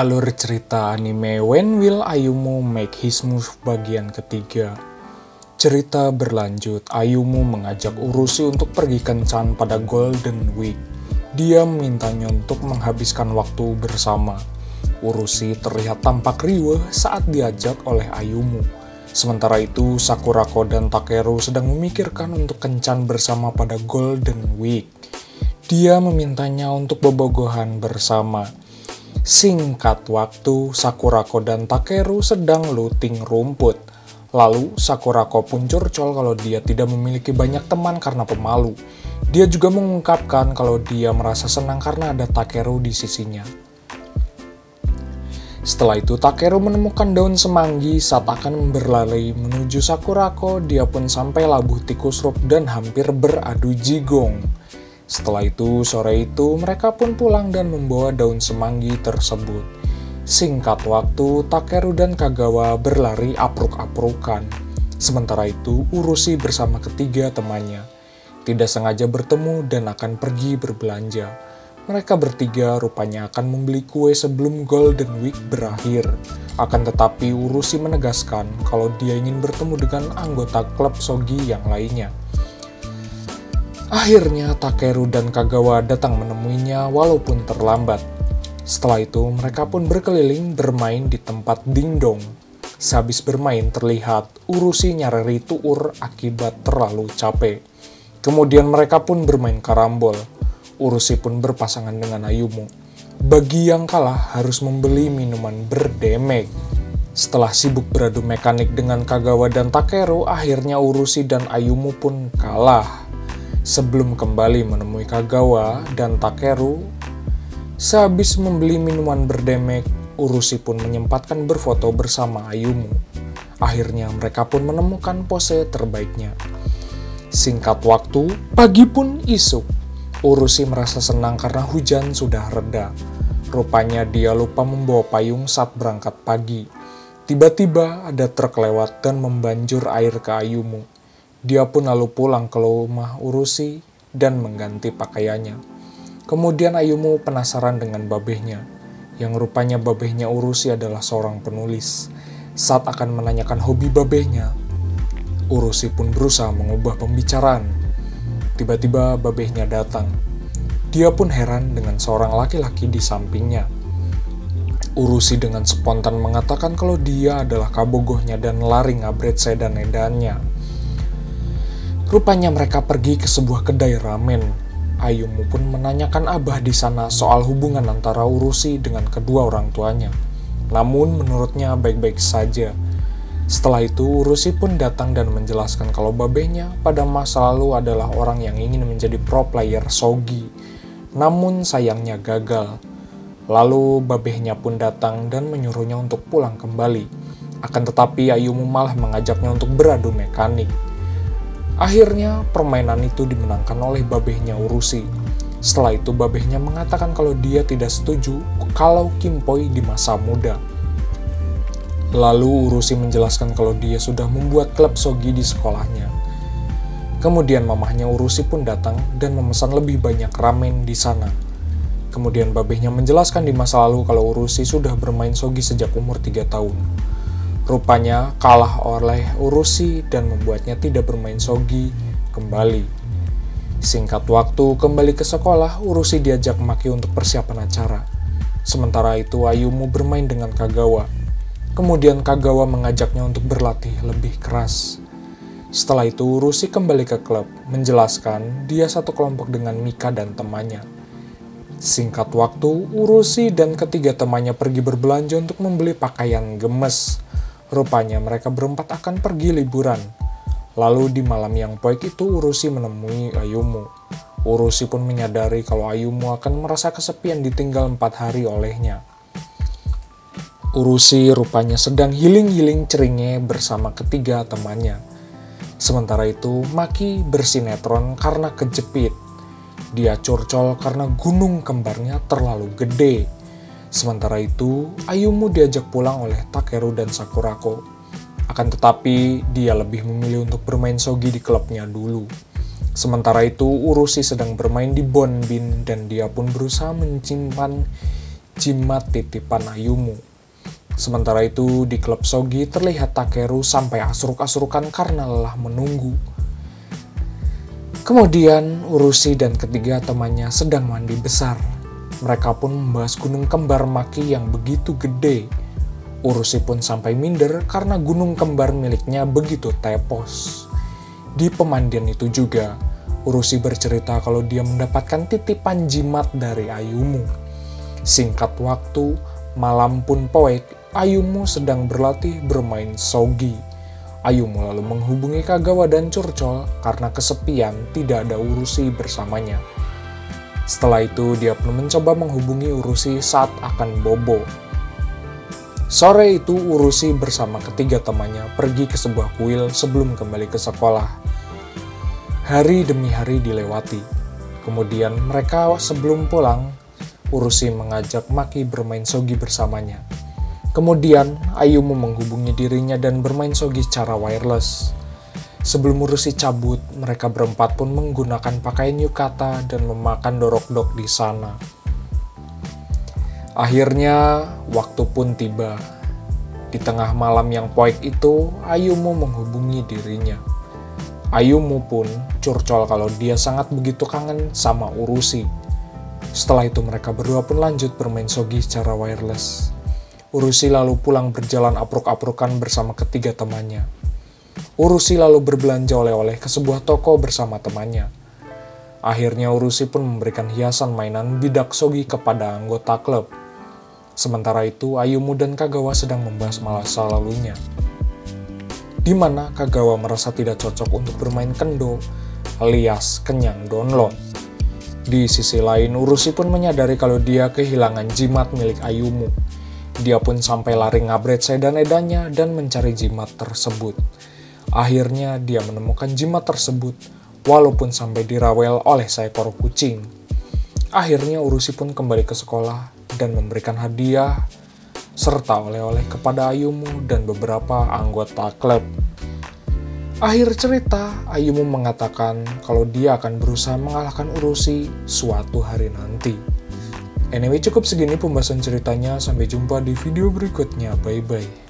Alur cerita anime When Will Ayumu Make His Move bagian ketiga. Cerita berlanjut, Ayumu mengajak Urushi untuk pergi kencan pada Golden Week. Dia memintanya untuk menghabiskan waktu bersama. Urushi terlihat tampak riweuh saat diajak oleh Ayumu. Sementara itu, Sakurako dan Takeru sedang memikirkan untuk kencan bersama pada Golden Week. Dia memintanya untuk bobogohan bersama. Singkat waktu, Sakurako dan Takeru sedang looting rumput. Lalu, Sakurako pun curcol kalau dia tidak memiliki banyak teman karena pemalu. Dia juga mengungkapkan kalau dia merasa senang karena ada Takeru di sisinya. Setelah itu, Takeru menemukan daun semanggi saat akan berlari menuju Sakurako. Dia pun sampai labuh tikus rup dan hampir beradu jigong. Setelah itu, sore itu, mereka pun pulang dan membawa daun semanggi tersebut. Singkat waktu, Takeru dan Kagawa berlari apruk-aprukan. Sementara itu, Urushi bersama ketiga temannya tidak sengaja bertemu dan akan pergi berbelanja. Mereka bertiga rupanya akan membeli kue sebelum Golden Week berakhir. Akan tetapi, Urushi menegaskan kalau dia ingin bertemu dengan anggota klub Sogi yang lainnya. Akhirnya, Takeru dan Kagawa datang menemuinya walaupun terlambat. Setelah itu, mereka pun berkeliling bermain di tempat dingdong. Sehabis bermain, terlihat Urushi nyarari tuur akibat terlalu capek. Kemudian mereka pun bermain karambol. Urushi pun berpasangan dengan Ayumu. Bagi yang kalah harus membeli minuman berdemek. Setelah sibuk beradu mekanik dengan Kagawa dan Takeru, akhirnya Urushi dan Ayumu pun kalah. Sebelum kembali menemui Kagawa dan Takeru, sehabis membeli minuman berdemek, Urushi pun menyempatkan berfoto bersama Ayumu. Akhirnya mereka pun menemukan pose terbaiknya. Singkat waktu, pagi pun isuk. Urushi merasa senang karena hujan sudah reda. Rupanya dia lupa membawa payung saat berangkat pagi. Tiba-tiba ada truk lewat dan membanjur air ke Ayumu. Dia pun lalu pulang ke rumah Urushi dan mengganti pakaiannya. Kemudian Ayumu penasaran dengan babehnya, yang rupanya babehnya Urushi adalah seorang penulis. Saat akan menanyakan hobi babehnya, Urushi pun berusaha mengubah pembicaraan. Tiba-tiba babehnya datang. Dia pun heran dengan seorang laki-laki di sampingnya. Urushi dengan spontan mengatakan kalau dia adalah kabogohnya dan lari ngabret sedan-edannya. Rupanya mereka pergi ke sebuah kedai ramen. Ayumu pun menanyakan Abah di sana soal hubungan antara Urushi dengan kedua orang tuanya. Namun menurutnya baik-baik saja. Setelah itu Urushi pun datang dan menjelaskan kalau babehnya pada masa lalu adalah orang yang ingin menjadi pro player Sogi. Namun sayangnya gagal. Lalu babehnya pun datang dan menyuruhnya untuk pulang kembali. Akan tetapi Ayumu malah mengajaknya untuk beradu mekanik. Akhirnya, permainan itu dimenangkan oleh babehnya Urushi. Setelah itu, babehnya mengatakan kalau dia tidak setuju kalau Kimpoi di masa muda. Lalu, Urushi menjelaskan kalau dia sudah membuat klub Sogi di sekolahnya. Kemudian, mamahnya Urushi pun datang dan memesan lebih banyak ramen di sana. Kemudian, babehnya menjelaskan di masa lalu kalau Urushi sudah bermain Sogi sejak umur 3 tahun. Rupanya kalah oleh Urushi dan membuatnya tidak bermain Sogi kembali. Singkat waktu, kembali ke sekolah, Urushi diajak Maki untuk persiapan acara. Sementara itu, Ayumu bermain dengan Kagawa. Kemudian Kagawa mengajaknya untuk berlatih lebih keras. Setelah itu, Urushi kembali ke klub, menjelaskan dia satu kelompok dengan Mika dan temannya. Singkat waktu, Urushi dan ketiga temannya pergi berbelanja untuk membeli pakaian gemes. Rupanya mereka berempat akan pergi liburan. Lalu di malam yang poik itu Urushi menemui Ayumu. Urushi pun menyadari kalau Ayumu akan merasa kesepian ditinggal 4 hari olehnya. Urushi rupanya sedang healing-healing ceringe bersama ketiga temannya. Sementara itu Maki bersinetron karena kejepit. Dia curcol karena gunung kembarnya terlalu gede. Sementara itu, Ayumu diajak pulang oleh Takeru dan Sakurako. Akan tetapi, dia lebih memilih untuk bermain Sogi di klubnya dulu. Sementara itu, Urushi sedang bermain di Bonbin dan dia pun berusaha menyimpan jimat titipan Ayumu. Sementara itu di klub Sogi terlihat Takeru sampai asruk-asrukan karena lelah menunggu. Kemudian Urushi dan ketiga temannya sedang mandi besar. Mereka pun membahas gunung kembar Maki yang begitu gede. Urushi pun sampai minder karena gunung kembar miliknya begitu tepos. Di pemandian itu juga, Urushi bercerita kalau dia mendapatkan titipan jimat dari Ayumu. Singkat waktu, malam pun poek, Ayumu sedang berlatih bermain Sogi. Ayumu lalu menghubungi Kagawa dan Curcol karena kesepian tidak ada Urushi bersamanya. Setelah itu dia pun mencoba menghubungi Urushi saat akan bobo. Sore itu Urushi bersama ketiga temannya pergi ke sebuah kuil sebelum kembali ke sekolah. Hari demi hari dilewati. Kemudian mereka sebelum pulang, Urushi mengajak Maki bermain Sogi bersamanya. Kemudian Ayumu menghubungi dirinya dan bermain Sogi secara wireless. Sebelum Urushi cabut, mereka berempat pun menggunakan pakaian yukata dan memakan dorok-dok di sana. Akhirnya, waktu pun tiba. Di tengah malam yang poek itu, Ayumu menghubungi dirinya. Ayumu pun curcol kalau dia sangat begitu kangen sama Urushi. Setelah itu mereka berdua pun lanjut bermain Sogi secara wireless. Urushi lalu pulang berjalan apruk-aprukan bersama ketiga temannya. Urushi lalu berbelanja oleh-oleh ke sebuah toko bersama temannya. Akhirnya Urushi pun memberikan hiasan mainan bidak Sogi kepada anggota klub. Sementara itu Ayumu dan Kagawa sedang membahas masa lalunya, di mana Kagawa merasa tidak cocok untuk bermain kendo alias kenyang download. Di sisi lain Urushi pun menyadari kalau dia kehilangan jimat milik Ayumu. Dia pun sampai lari ngabret sedan-edannya dan mencari jimat tersebut. Akhirnya dia menemukan jimat tersebut walaupun sampai dirawel oleh seekor kucing. Akhirnya Urushi pun kembali ke sekolah dan memberikan hadiah serta oleh-oleh kepada Ayumu dan beberapa anggota klub. Akhir cerita, Ayumu mengatakan kalau dia akan berusaha mengalahkan Urushi suatu hari nanti. Anyway, cukup segini pembahasan ceritanya. Sampai jumpa di video berikutnya. Bye-bye.